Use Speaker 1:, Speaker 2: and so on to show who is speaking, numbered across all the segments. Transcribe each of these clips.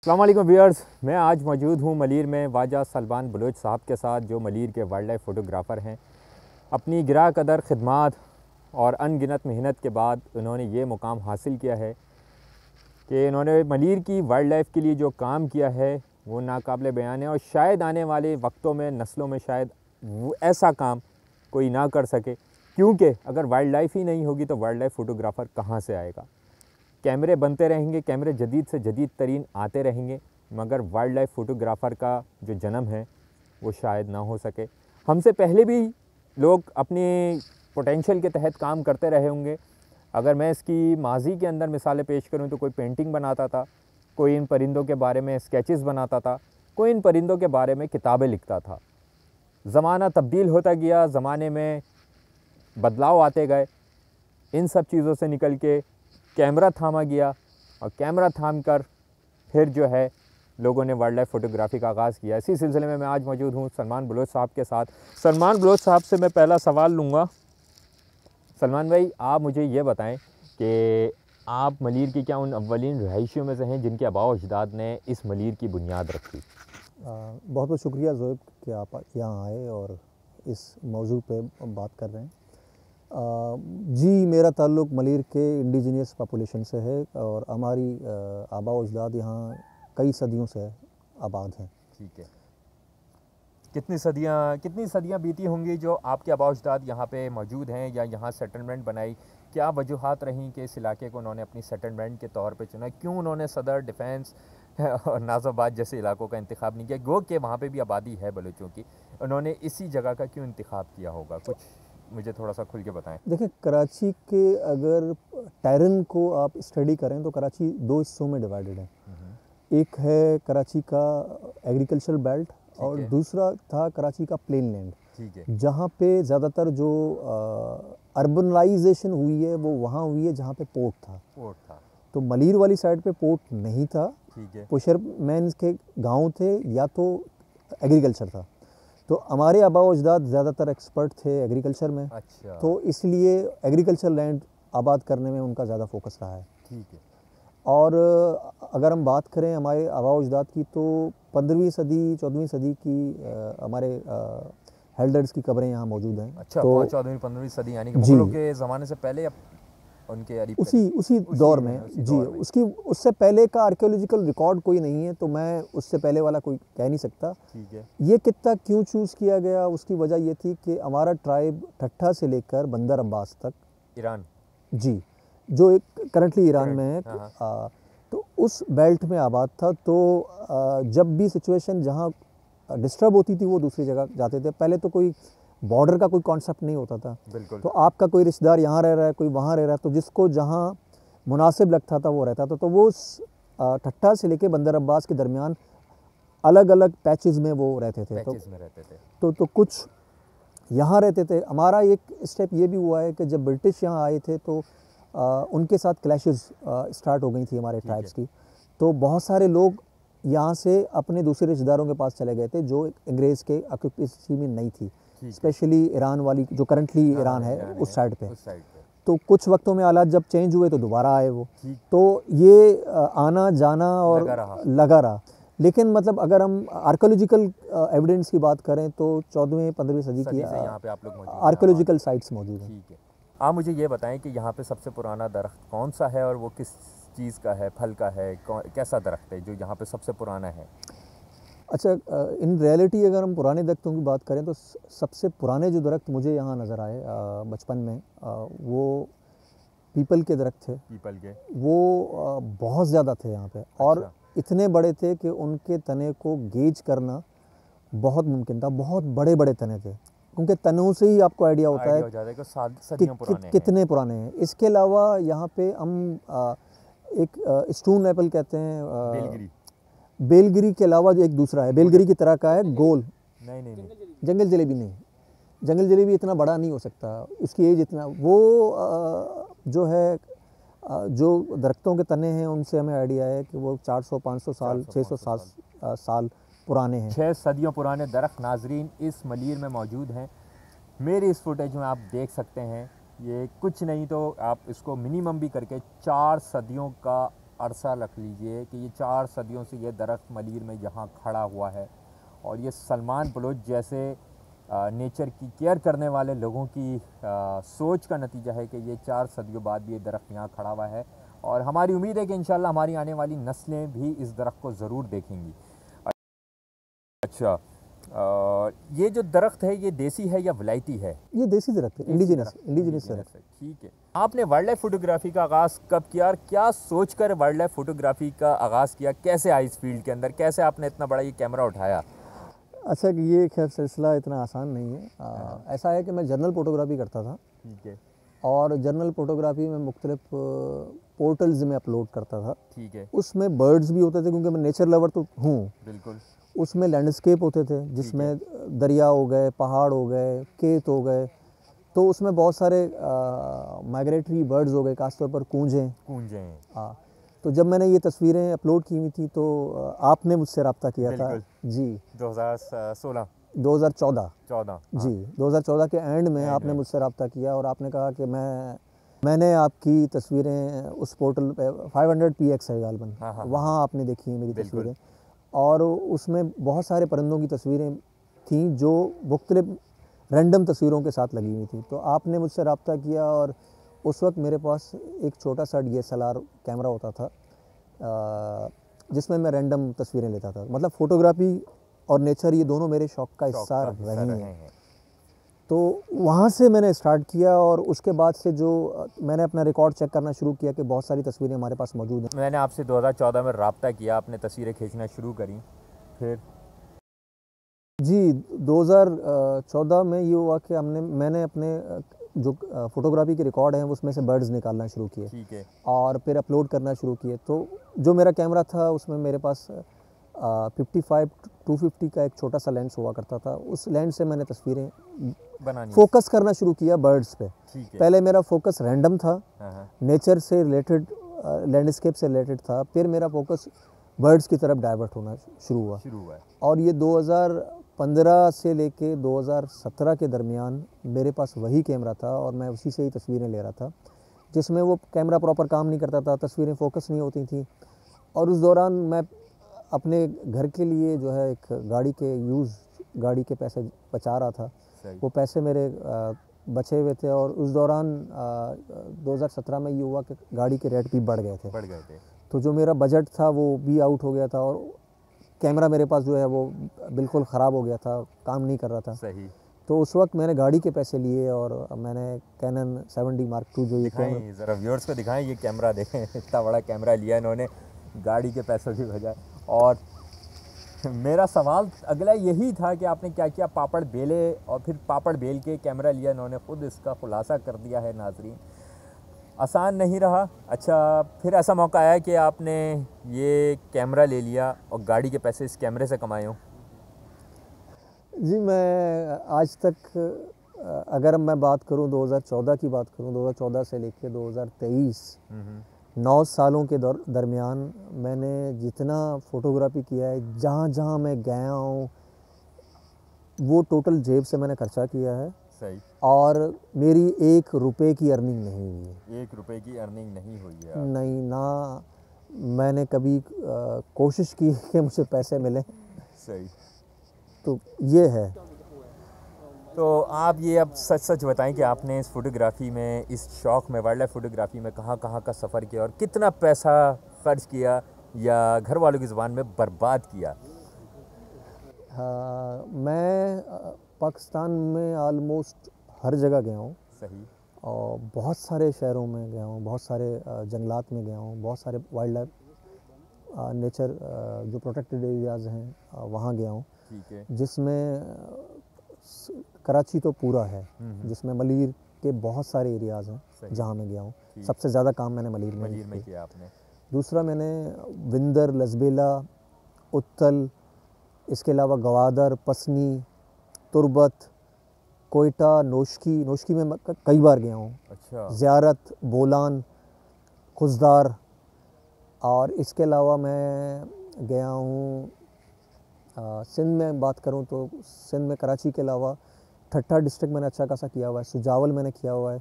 Speaker 1: अस्सलाम वालेकुम व्यूअर्स, मैं आज मौजूद हूँ मलीर में ख्वाजा सलमान बलोच साहब के साथ, जो मलीर के वाइल्ड लाइफ फ़ोटोग्राफ़र हैं। अपनी गिरा कदर ख़िदमत और अनगिनत मेहनत के बाद उन्होंने ये मुकाम हासिल किया है कि इन्होंने मलीर की वाइल्ड लाइफ के लिए जो काम किया है वो नाकाबिले बयान है। और शायद आने वाले वक्तों में, नस्लों में शायद वो ऐसा काम कोई ना कर सके, क्योंकि अगर वाइल्ड लाइफ ही नहीं होगी तो वाइल्ड लाइफ फ़ोटोग्राफ़र कहाँ से आएगा। कैमरे बनते रहेंगे, कैमरे जदीद से जदीद तरीन आते रहेंगे, मगर वाइल्ड लाइफ फ़ोटोग्राफ़र का जो जन्म है वो शायद ना हो सके। हमसे पहले भी लोग अपने पोटेंशियल के तहत काम करते रहे होंगे। अगर मैं इसकी माजी के अंदर मिसालें पेश करूं तो कोई पेंटिंग बनाता था, कोई इन परिंदों के बारे में स्केचेस बनाता था, कोई इन परिंदों के बारे में किताबें लिखता था। ज़माना तब्दील होता गया, ज़माने में बदलाव आते गए। इन सब चीज़ों से निकल के कैमरा थामा गया और कैमरा थाम कर फिर जो है लोगों ने वाइल्ड लाइफ फ़ोटोग्राफ़ी का आगाज़ किया। इसी सिलसिले में मैं आज मौजूद हूँ सलमान बलोच साहब के साथ। सलमान बलोच साहब से मैं पहला सवाल लूँगा। सलमान भाई, आप मुझे ये बताएं कि आप मलीर की क्या उन अव्वलीन रहायशियों में से हैं जिनके आबाओ अजदाद ने इस मलीर की बुनियाद रखी?
Speaker 2: बहुत बहुत शुक्रिया ज़ोएब कि आप यहाँ आए और इस मौजू पे बात कर रहे हैं। जी, मेरा ताल्लुक़ मलीर के इंडिजीनियस पॉपुलेशन से है और हमारी आबाओ अजदाद यहाँ कई सदियों से आबाद हैं।
Speaker 1: ठीक है। कितनी सदियाँ बीती होंगी जो आपके आबाओ अजदाद यहाँ पे मौजूद हैं या यहाँ सेटलमेंट बनाई? क्या वजूहात रहीं कि इस इलाके को उन्होंने अपनी सेटलमेंट के तौर पे चुना? क्यों उन्होंने सदर, डिफेंस और नाज़ाबाद जैसे इलाकों का इंतखाब नहीं किया? गो कि वहाँ पे भी आबादी है बलूचों की, उन्होंने इसी जगह का क्यों इंतखाब किया होगा? कुछ मुझे थोड़ा सा खुल के बताएं।
Speaker 2: देखिए, कराची के अगर टेरेन को आप स्टडी करें तो कराची दो हिस्सों में डिवाइडेड है। एक है कराची का एग्रीकल्चर बेल्ट और दूसरा था कराची का प्लेन लैंड।
Speaker 1: ठीक है।
Speaker 2: जहाँ पे ज़्यादातर जो अर्बनाइजेशन हुई है वो वहाँ हुई है जहाँ पे पोर्ट था। तो मलीर वाली साइड पे पोर्ट नहीं था।
Speaker 1: ठीक है।
Speaker 2: फिशरमैन के गांव थे या तो एग्रीकल्चर था। तो हमारे आबाओ अजदाद ज़्यादातर एक्सपर्ट थे एग्रीकल्चर में।
Speaker 1: अच्छा।
Speaker 2: तो इसलिए एग्रीकल्चर लैंड आबाद करने में उनका ज़्यादा फोकस रहा है।
Speaker 1: ठीक है।
Speaker 2: और अगर हम बात करें हमारे आबाओ अजदाद की तो 15वीं सदी 14वीं सदी की हमारे हेल्डर्स की कब्रें यहाँ मौजूद हैं।
Speaker 1: अच्छा,
Speaker 2: तो
Speaker 1: 14वीं 15वीं सदी यानी कि मुगलों के ज़माने से पहले या उनके
Speaker 2: उसी दौर में जी। उसकी उससे पहले का आर्कियोलॉजिकल रिकॉर्ड कोई नहीं है, तो मैं उससे पहले वाला कोई कह नहीं सकता।
Speaker 1: ठीक है।
Speaker 2: ये कितना क्यों चूज़ किया गया, उसकी वजह ये थी कि हमारा ट्राइब ठट्ठा से लेकर बंदर अब्बास तक,
Speaker 1: ईरान
Speaker 2: जी, जो एक करंटली ईरान में है, तो उस बेल्ट में आबाद था। तो जब भी सिचुएशन जहाँ डिस्टर्ब होती थी वो दूसरी जगह जाते थे। पहले तो कोई बॉर्डर का कोई कॉन्सेप्ट नहीं होता था।
Speaker 1: बिल्कुल।
Speaker 2: तो आपका कोई रिश्तेदार यहाँ रह रहा है, कोई वहाँ रह रहा है, तो जिसको जहाँ मुनासिब लगता था वो रहता था। तो वो ठट्ठा से लेके बंदर अब्बास के दरमियान अलग अलग पैचेस में वो रहते थे। तो कुछ यहाँ रहते थे। हमारा एक स्टेप ये भी हुआ है कि जब ब्रिटिश यहाँ आए थे तो उनके साथ क्लैशेस स्टार्ट हो गई थी हमारे ट्राइब्स की। तो बहुत सारे लोग यहाँ से अपने दूसरे रिश्तेदारों के पास चले गए थे जो अंग्रेज़ के ऑक्यूपेसी में नहीं थी, स्पेशली ईरान वाली जो करंटली ईरान है उस साइड पे। तो कुछ वक्तों में हालात जब चेंज हुए तो दोबारा आए वो। तो ये आना जाना और लगा रहा। लेकिन मतलब अगर हम आर्कियोलॉजिकल एविडेंस की बात करें तो 14वीं 15वीं सदी की
Speaker 1: यहाँ पे आप लोग
Speaker 2: आर्कियोलॉजिकल साइट्स मौजूद हैं।
Speaker 1: ठीक है। आप मुझे ये बताएं कि यहाँ पे सबसे पुराना दरख्त कौन सा है और वो किस चीज़ का है, फल का है, कैसा दरख्त है जो यहाँ पे सबसे पुराना है?
Speaker 2: अच्छा, इन रियलिटी अगर हम पुराने दरख्तों की बात करें तो सबसे पुराने जो दरख्त मुझे यहाँ नज़र आए बचपन में, वो पीपल के दरख्त थे।
Speaker 1: पीपल के
Speaker 2: वो बहुत ज़्यादा थे यहाँ पे। और इतने बड़े थे कि उनके तने को गेज करना बहुत मुमकिन था। बहुत बड़े बड़े तने थे, क्योंकि तनों से ही आपको आइडिया होता है कि कितने पुराने हैं। इसके अलावा यहाँ पे हम एक स्टोन एप्पल कहते हैं, बेलगिरी के अलावा जो एक दूसरा है, बेलगिरी की तरह का है, गोल।
Speaker 1: नहीं,
Speaker 2: जंगल जलेबी नहीं। जंगल जलेबी इतना बड़ा नहीं हो सकता, उसकी एज इतना। वो जो है जो दरख्तों के तने हैं उनसे हमें आइडिया है कि वो 400-500 साल 600 साल पुराने हैं।
Speaker 1: 6 सदियों पुराने दरख्त नाजरीन इस मलीर में मौजूद हैं। मेरी इस फुटेज में आप देख सकते हैं, ये कुछ नहीं तो आप इसको मिनिमम भी करके 4 सदियों का अरसा रख लीजिए कि ये 4 सदियों से ये दरख्त मलीर में यहाँ खड़ा हुआ है, और ये सलमान बलोच जैसे नेचर की केयर करने वाले लोगों की सोच का नतीजा है कि ये 4 सदियों बाद भी ये दरख्त यहाँ खड़ा हुआ है। और हमारी उम्मीद है कि इंशाल्लाह हमारी आने वाली नस्लें भी इस दरख्त को ज़रूर देखेंगी। अच्छा, ये जो दरख्त है ये देसी है या वलायती है?
Speaker 2: ये देसी दरख्त है, इंडिजिनस दरख्त है।
Speaker 1: ठीक है। आपने वाइल्ड लाइफ फोटोग्राफी का आगाज़ कब किया और क्या सोचकर वाइल्ड लाइफ फोटोग्राफी का आगाज़ किया? कैसे आई इस फील्ड के अंदर, कैसे आपने इतना बड़ा ये कैमरा उठाया?
Speaker 2: अच्छा, कि ये खैर सिलसिला इतना आसान नहीं है। ऐसा है कि मैं जर्नल फोटोग्राफी करता था।
Speaker 1: ठीक है।
Speaker 2: और जर्नल फोटोग्राफी में मुख्तलिफ पोर्टल्स में अपलोड करता था।
Speaker 1: ठीक है।
Speaker 2: उसमें बर्ड्स भी होते थे क्योंकि मैं नेचर लवर तो हूँ।
Speaker 1: बिल्कुल।
Speaker 2: उसमें लैंडस्केप होते थे जिसमें दरिया हो गए, पहाड़ हो गए, खेत हो गए, तो उसमें बहुत सारे माइग्रेटरी बर्ड्स हो गए, खासतौर पर कूंजें। हाँ, तो जब मैंने ये तस्वीरें अपलोड की हुई थी तो आपने मुझसे रब्ता किया था जी
Speaker 1: 2016
Speaker 2: 2014 जी 2014 के एंड में आपने मुझसे रब्ता किया और आपने कहा कि मैंने आपकी तस्वीरें उस पोर्टल पे 500px है गालबन, वहाँ आपने देखी हैं मेरी तस्वीरें, और उसमें बहुत सारे परिंदों की तस्वीरें थीं जो मुख्तलिफ रैंडम तस्वीरों के साथ लगी हुई थी। तो आपने मुझसे रब्ता किया और उस वक्त मेरे पास एक छोटा सा DSLR कैमरा होता था जिसमें मैं रैंडम तस्वीरें लेता था। मतलब फ़ोटोग्राफी और नेचर ये दोनों मेरे शौक़ का हिस्सा रही हैं। तो वहाँ से मैंने स्टार्ट किया और उसके बाद से जो मैंने अपना रिकॉर्ड चेक करना शुरू किया कि बहुत सारी तस्वीरें हमारे पास मौजूद हैं।
Speaker 1: मैंने आपसे 2014 में रब्ता किया, आपने तस्वीरें खींचना शुरू करी, फिर
Speaker 2: जी 2014 में ये हुआ कि मैंने अपने जो फ़ोटोग्राफी के रिकॉर्ड हैं उसमें से बर्ड्स निकालना शुरू किए।
Speaker 1: ठीक है।
Speaker 2: और फिर अपलोड करना शुरू किए। तो जो मेरा कैमरा था उसमें मेरे पास 55-250 का एक छोटा सा लेंस हुआ करता था। उस लेंस से मैंने तस्वीरें फोकस करना शुरू किया बर्ड्स पे। पहले मेरा फोकस रैंडम था, नेचर से रिलेटेड, लैंडस्केप से रिलेटेड था। फिर मेरा फोकस बर्ड्स की तरफ डाइवर्ट होना शुरू हुआ। और ये 2015 से लेके 2017 के दरमियान मेरे पास वही कैमरा था और मैं उसी से ही तस्वीरें ले रहा था, जिसमें वो कैमरा प्रॉपर काम नहीं करता था, तस्वीरें फोकस नहीं होती थी। और उस दौरान मैं अपने घर के लिए जो है एक गाड़ी के पैसे बचा रहा था। वो पैसे मेरे बचे हुए थे और उस दौरान 2017 में ये हुआ कि गाड़ी के रेट भी बढ़ गए थे। तो जो मेरा बजट था वो भी आउट हो गया था और कैमरा मेरे पास जो है वो बिल्कुल ख़राब हो गया था, काम नहीं कर रहा था।
Speaker 1: सही।
Speaker 2: तो उस वक्त मैंने गाड़ी के पैसे लिए और मैंने कैनन 7D Mark II जो ये
Speaker 1: कैमरा, ज़रा व्यूअर्स को दिखाएं, ये कैमरा देखें, इतना बड़ा कैमरा लिया इन्होंने गाड़ी के पैसों की बजाय। और मेरा सवाल अगला यही था कि आपने क्या किया, पापड़ बेले और फिर पापड़ बेल के कैमरा लिया इन्होंने, ख़ुद इसका खुलासा कर दिया है नाजरीन, आसान नहीं रहा। अच्छा, फिर ऐसा मौका आया कि आपने ये कैमरा ले लिया और गाड़ी के पैसे इस कैमरे से कमाए हों?
Speaker 2: जी, मैं आज तक अगर मैं बात करूं 2014 की बात करूं, 2014 से लेकर 2023 9 सालों के दरमियान मैंने जितना फ़ोटोग्राफी किया है, जहाँ जहाँ मैं गया हूँ वो टोटल जेब से मैंने खर्चा किया है।
Speaker 1: सही।
Speaker 2: और मेरी 1 रुपये की अर्निंग नहीं हुई है।
Speaker 1: 1 रुपये की अर्निंग नहीं हुई है?
Speaker 2: नहीं, ना मैंने कभी कोशिश की कि मुझे पैसे मिलें।
Speaker 1: सही।
Speaker 2: तो ये है।
Speaker 1: तो आप ये अब सच सच बताएं कि आपने इस फ़ोटोग्राफ़ी में, इस शौक़ में, वाइल्ड लाइफ फ़ोटोग्राफ़ी में कहाँ कहाँ का सफ़र किया और कितना पैसा ख़र्च किया या घर वालों की ज़ुबान में बर्बाद किया?
Speaker 2: मैं पाकिस्तान में आलमोस्ट हर जगह गया हूँ।
Speaker 1: सही।
Speaker 2: और बहुत सारे शहरों में गया हूँ, बहुत सारे जंगलात में गया हूँ, बहुत सारे वाइल्ड लाइफ नेचर जो प्रोटेक्टेड एरियाज़ हैं वहाँ गया हूँ।
Speaker 1: ठीक है।
Speaker 2: जिसमें कराची तो पूरा है, जिसमें मलीर के बहुत सारे एरियाज़ हैं जहाँ मैं गया हूँ। सबसे ज़्यादा काम मैंने मलीर में
Speaker 1: किया आपने।
Speaker 2: दूसरा मैंने विंदर, लसबेला, उत्तल, इसके अलावा गवादर, पसनी, तुर्बत, कोयटा, नोशकी में कई बार गया हूँ।
Speaker 1: अच्छा।
Speaker 2: ज़ियारत, बोलान, खुजदार, और इसके अलावा मैं गया हूँ सिंध में बात करूँ तो सिंध में कराची के अलावा ठट्ठा डिस्ट्रिक्ट मैंने अच्छा खासा किया हुआ है, सुजावल मैंने किया हुआ है,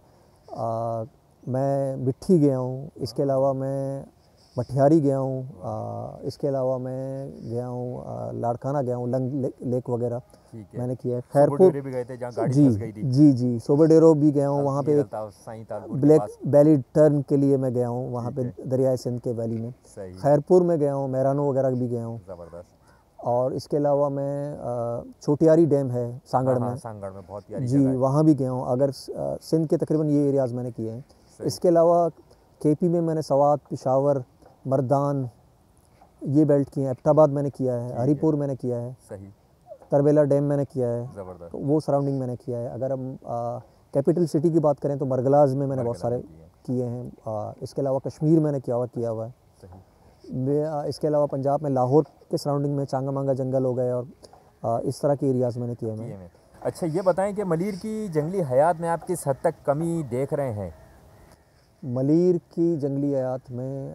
Speaker 2: मैं बिट्ठी गया हूँ। इसके अलावा मैं भटियारी गया हूँ, इसके अलावा मैं गया हूँ लाड़काना गया हूँ, लंग लेक वगैरह
Speaker 1: ठीक है।
Speaker 2: मैंने किया है।
Speaker 1: खैरपुर भी गए थे जहाँ गाड़ी
Speaker 2: जी
Speaker 1: फंस गई थी।
Speaker 2: जी सोबेडेरो भी गया हूँ, वहाँ पे
Speaker 1: साईं तालपुर के
Speaker 2: ब्लैक
Speaker 1: पास।
Speaker 2: वैली टर्न के लिए मैं गया हूँ, वहाँ
Speaker 1: ठीक
Speaker 2: पे
Speaker 1: है।
Speaker 2: दरियाए सिंध के वैली में।
Speaker 1: सही।
Speaker 2: खैरपुर में गया हूँ, मेहरानो वगैरह भी गया हूँ।
Speaker 1: ज़बरदस्त।
Speaker 2: और इसके अलावा मैं छोटियारी डैम है सांगड़ में,
Speaker 1: सांगड़ में बहुत प्यारी
Speaker 2: जी
Speaker 1: जगह है।
Speaker 2: वहाँ भी गया हूँ। अगर सिंध के तकरीबन ये एरियाज़ मैंने किए हैं। इसके अलावा केपी में मैंने सवात, पिशावर, मर्दान ये बेल्ट किए हैं। एबटाबाद मैंने किया है, हरीपुर मैंने किया है।
Speaker 1: सही।
Speaker 2: तरबेला डैम मैंने किया है।
Speaker 1: ज़बरदस्त।
Speaker 2: तो वो सराउंडिंग मैंने किया है। अगर हम कैपिटल सिटी की बात करें तो मरगलाज में मैंने बहुत सारे किए हैं। इसके अलावा कश्मीर मैंने किया हुआ है। इसके अलावा पंजाब में लाहौर के सराउंडिंग में चांगा मांगा जंगल हो गए और इस तरह के एरियाज़ मैंने किए हैं।
Speaker 1: अच्छा ये बताएं कि मलीर की जंगली हयात में आप किस हद तक कमी देख रहे हैं?
Speaker 2: मलीर की जंगली हयात में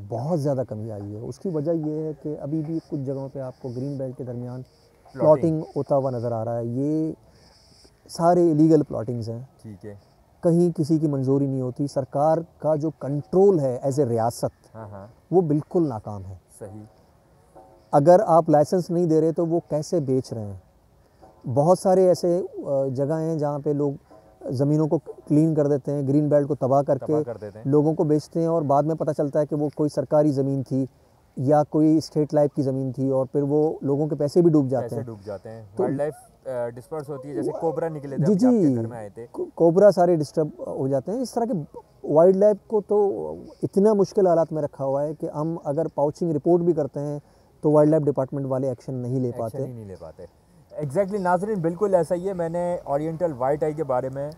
Speaker 2: बहुत ज़्यादा कमी आई है। उसकी वजह ये है कि अभी भी कुछ जगहों पे आपको ग्रीन बेल्ट के दरमियान प्लॉटिंग होता हुआ नज़र आ रहा है। ये सारे इलीगल प्लॉटिंग्स हैं।
Speaker 1: ठीक है।
Speaker 2: कहीं किसी की मंजूरी नहीं होती। सरकार का जो कंट्रोल है एज ए रियासत, वो बिल्कुल नाकाम है।
Speaker 1: सही।
Speaker 2: अगर आप लाइसेंस नहीं दे रहे तो वो कैसे बेच रहे हैं? बहुत सारे ऐसे जगह हैं जहाँ पे लोग ज़मीनों को क्लीन कर देते हैं, ग्रीन बेल्ट को तबाह करके लोगों को बेचते हैं, और बाद में पता चलता है कि वो कोई सरकारी ज़मीन थी या कोई स्टेट लाइफ की ज़मीन थी, और फिर वो लोगों के पैसे भी डूब जाते हैं।
Speaker 1: तो वाइल्ड लाइफ डिस्पर्स होती है, जैसे कोबरा निकले थे
Speaker 2: जी
Speaker 1: आपके घर में आए थे।
Speaker 2: कोबरा सारे डिस्टर्ब हो जाते हैं। इस तरह के वाइल्ड लाइफ को तो इतना मुश्किल हालात में रखा हुआ है कि हम अगर पाउचिंग रिपोर्ट भी करते हैं तो वाइल्ड लाइफ डिपार्टमेंट वाले एक्शन नहीं ले पाते।
Speaker 1: एग्जैक्टली नाज़रीन, बिल्कुल ऐसा ही है। मैंने ओरिएंटल वाइट आई के बारे में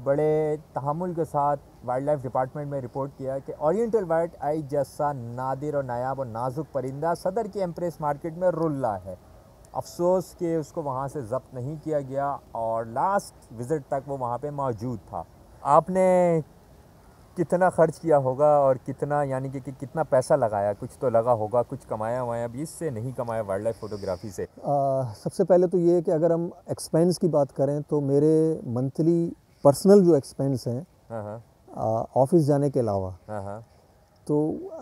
Speaker 1: बड़े तहम्मुल के साथ वाइल्ड लाइफ डिपार्टमेंट में रिपोर्ट किया कि ओरिएंटल वाइट आई जैसा नादिर और नायाब और नाजुक परिंदा सदर की एम्प्रेस मार्केट में रुल्ला है। अफसोस कि उसको वहाँ से ज़ब्त नहीं किया गया और लास्ट विज़िट तक वो वहाँ पे मौजूद था। आपने कितना ख़र्च किया होगा और कितना, यानी कि कितना पैसा लगाया? कुछ तो लगा होगा, कुछ कमाया वाया भी इससे नहीं कमाया वाइल्ड लाइफ फ़ोटोग्राफ़ी से?
Speaker 2: सबसे पहले तो ये है कि अगर हम एक्सपेंस की बात करें तो मेरे मंथली पर्सनल जो एक्सपेंस हैं ऑफिस जाने के अलावा, तो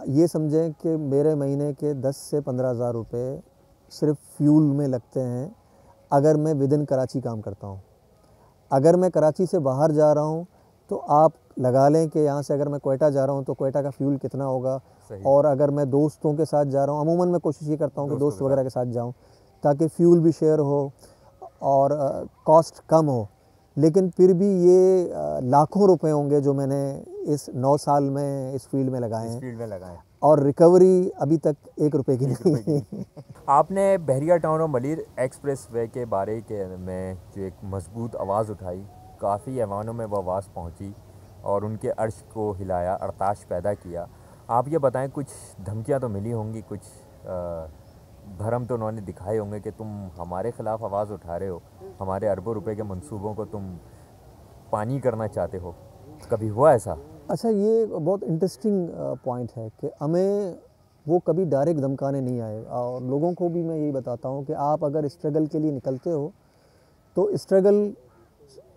Speaker 2: ये समझें कि मेरे महीने के 10 से 15 हज़ार रुपये सिर्फ फ्यूल में लगते हैं अगर मैं विद इन कराची काम करता हूँ। अगर मैं कराची से बाहर जा रहा हूँ तो आप लगा लें कि यहाँ से अगर मैं क्वेटा जा रहा हूँ तो क्वेटा का फ्यूल कितना होगा। और अगर मैं दोस्तों के साथ जा रहा हूँ, अमूमन मैं कोशिश ये करता हूँ कि दोस्त वगैरह के साथ जाऊँ ताकि फ्यूल भी शेयर हो और कॉस्ट कम हो। लेकिन फिर भी ये लाखों रुपए होंगे जो मैंने इस 9 साल में इस फील्ड में लगाए हैं, और रिकवरी अभी तक 1 रुपये की नहीं।
Speaker 1: आपने बहरिया टाउन और मलीर एक्सप्रेस वे के बारे में जो एक मजबूत आवाज़ उठाई, काफ़ी ऐवानों में वो आवाज़ पहुंची और उनके अर्श को हिलाया, अरताश पैदा किया। आप ये बताएं, कुछ धमकियां तो मिली होंगी, कुछ भरम तो उन्होंने दिखाए होंगे कि तुम हमारे ख़िलाफ़ आवाज़ उठा रहे हो, हमारे अरबों रुपए के मंसूबों को तुम पानी करना चाहते हो। कभी हुआ ऐसा?
Speaker 2: अच्छा, ये बहुत इंटरेस्टिंग पॉइंट है कि हमें वो कभी डायरेक्ट धमकाने नहीं आए। और लोगों को भी मैं यही बताता हूँ कि आप अगर स्ट्रगल के लिए निकलते हो तो स्ट्रगल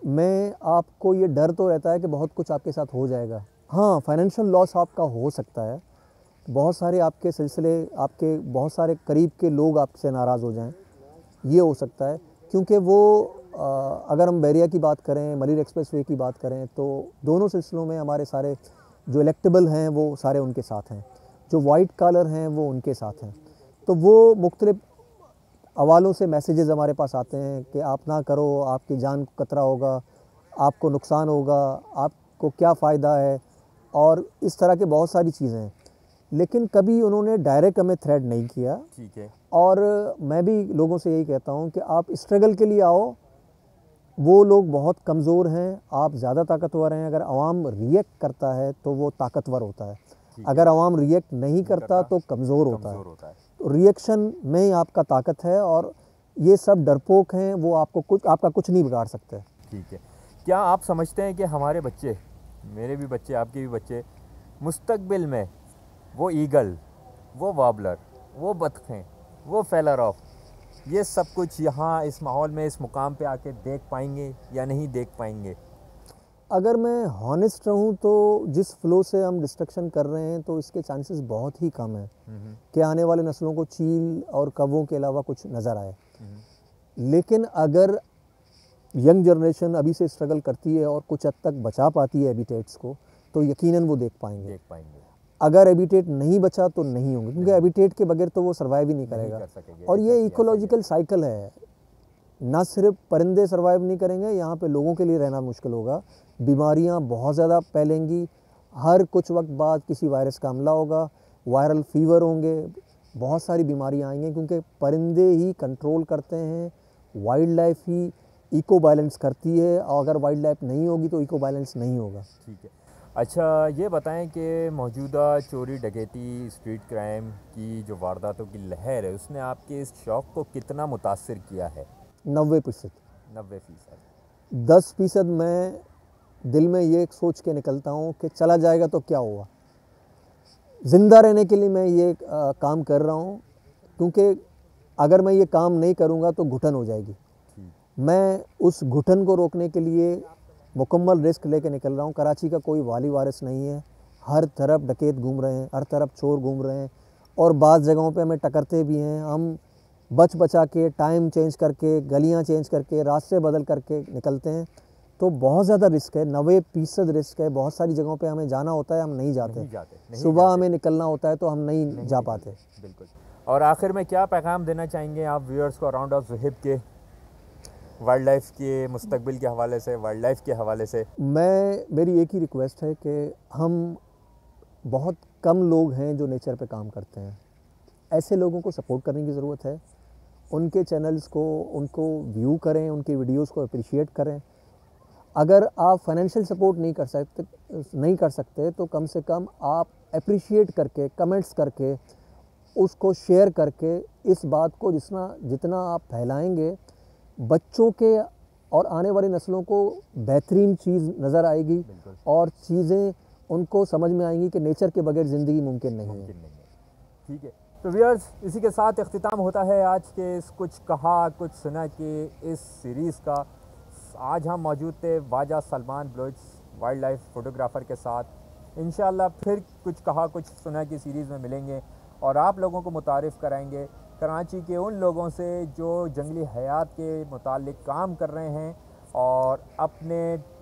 Speaker 2: में आपको ये डर तो रहता है कि बहुत कुछ आपके साथ हो जाएगा। हाँ, फाइनेंशियल लॉस आपका हो सकता है, बहुत सारे आपके सिलसिले, आपके बहुत सारे करीब के लोग आपसे नाराज़ हो जाएं, ये हो सकता है। क्योंकि वो अगर हम बहरिया की बात करें, मलीर एक्सप्रेस वे की बात करें, तो दोनों सिलसिलों में हमारे सारे जो इलेक्टेबल हैं वो सारे उनके साथ हैं, जो वाइट कॉलर हैं वो उनके साथ हैं। तो वो मुख्तलिफ हवालों से मैसेजेस हमारे पास आते हैं कि आप ना करो, आपकी जान को खतरा होगा, आपको नुकसान होगा, आपको क्या फ़ायदा है, और इस तरह के बहुत सारी चीज़ें हैं। लेकिन कभी उन्होंने डायरेक्ट हमें थ्रेट नहीं किया।
Speaker 1: ठीक है।
Speaker 2: और मैं भी लोगों से यही कहता हूँ कि आप स्ट्रगल के लिए आओ, वो लोग बहुत कमज़ोर हैं, आप ज़्यादा ताकतवर हैं। अगर आवाम रिएक्ट करता है तो वो ताकतवर होता है, अगर आवाम रिएक्ट नहीं करता तो कमज़ोर होता है। तो रिएक्शन में ही आपका ताकत है, और ये सब डरपोक हैं, वो आपका कुछ नहीं बिगाड़ सकते।
Speaker 1: ठीक है। क्या आप समझते हैं कि हमारे बच्चे, मेरे भी बच्चे, आपके भी बच्चे, मुस्तकबिल में वो ईगल, वो वाबलर, वो बतखें, वो फेलर ऑफ, ये सब कुछ यहाँ इस माहौल में, इस मुकाम पे आके देख पाएंगे या नहीं देख पाएंगे?
Speaker 2: अगर मैं हॉनेस्ट रहूं तो जिस फ्लो से हम डिस्ट्रक्शन कर रहे हैं तो इसके चांसेस बहुत ही कम है कि आने वाले नस्लों को चील और कौवों के अलावा कुछ नज़र आए। लेकिन अगर यंग जनरेशन अभी से स्ट्रगल करती है और कुछ हद तक बचा पाती है हैबिटेट्स को, तो यकीनन वो देख पाएंगे। अगर हैबिटेट नहीं बचा तो नहीं होंगे, क्योंकि हैबिटेट के बगैर तो वो सर्वाइव ही नहीं करेगा। और ये इकोलॉजिकल साइकिल है, ना सिर्फ परिंदे सर्वाइव नहीं करेंगे, यहाँ पे लोगों के लिए रहना मुश्किल होगा। बीमारियाँ बहुत ज़्यादा फैलेंगी, हर कुछ वक्त बाद किसी वायरस का हमला होगा, वायरल फीवर होंगे, बहुत सारी बीमारियाँ आएंगी, क्योंकि परिंदे ही कंट्रोल करते हैं, वाइल्ड लाइफ ही इको बैलेंस करती है, और अगर वाइल्ड लाइफ नहीं होगी तो इको बैलेंस नहीं होगा।
Speaker 1: ठीक है। अच्छा, ये बताएं कि मौजूदा चोरी डकैती स्ट्रीट क्राइम की जो वारदातों की लहर है, उसने आपके इस शौक़ को कितना मुतासिर किया है?
Speaker 2: 90%।
Speaker 1: 90%।
Speaker 2: 10% मैं दिल में ये सोच के निकलता हूँ कि चला जाएगा तो क्या हुआ। ज़िंदा रहने के लिए मैं ये काम कर रहा हूँ, क्योंकि अगर मैं ये काम नहीं करूँगा तो घुटन हो जाएगी। मैं उस घुटन को रोकने के लिए मुकम्मल रिस्क लेके निकल रहा हूँ। कराची का कोई वाली वारिस नहीं है, हर तरफ डकैत घूम रहे हैं, हर तरफ चोर घूम रहे हैं, और बाज़ जगहों पे हमें टकरते भी हैं। हम बच बचा के, टाइम चेंज करके, गलियाँ चेंज करके, रास्ते बदल करके निकलते हैं, तो बहुत ज़्यादा रिस्क है। 90% रिस्क है। बहुत सारी जगहों पे हमें जाना होता है, हम नहीं जाते। सुबह हमें निकलना होता है तो हम नहीं जा पाते।
Speaker 1: बिल्कुल। और आखिर में क्या पैगाम देना चाहेंगे आप व्यूअर्स को अराउंड ऑफ ज़ुहैब के वाइल्ड लाइफ के मुस्तकबिल के हवाले से, वाइल्ड लाइफ के हवाले से?
Speaker 2: मेरी एक ही रिक्वेस्ट है कि हम बहुत कम लोग हैं जो नेचर पे काम करते हैं। ऐसे लोगों को सपोर्ट करने की ज़रूरत है। उनके चैनल्स को, उनको व्यू करें, उनकी वीडियोस को अप्रिशिएट करें। अगर आप फाइनेंशियल सपोर्ट नहीं कर सकते तो कम से कम आप अप्रिशिएट करके, कमेंट्स करके, उसको शेयर करके, इस बात को जितना आप फैलाएंगे, बच्चों के और आने वाली नस्लों को बेहतरीन चीज़ नज़र आएगी, और चीज़ें उनको समझ में आएंगी कि नेचर के बगैर ज़िंदगी मुमकिन नहीं है।
Speaker 1: ठीक है। तो व्यूअर्स, इसी के साथ इख्तिताम होता है आज के इस कुछ कहा कुछ सुना के इस सीरीज़ का। आज हम मौजूद थे Khawaja Salman Baloch wildlife photographer के साथ। इंशाअल्लाह फिर कुछ कहा कुछ सुना की सीरीज़ में मिलेंगे और आप लोगों को मुतारिफ़ कराएंगे कराची के उन लोगों से जो जंगली हयात के मुतालिक काम कर रहे हैं और अपने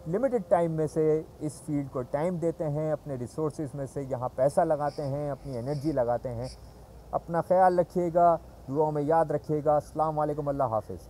Speaker 1: लिमिटेड टाइम में से इस फील्ड को टाइम देते हैं, अपने रिसोर्सेज में से यहाँ पैसा लगाते हैं, अपनी एनर्जी लगाते हैं। अपना ख्याल रखिएगा, दुआओं में याद रखिएगा। अस्सलाम वालेकुम, अल्लाह हाफ़िज़।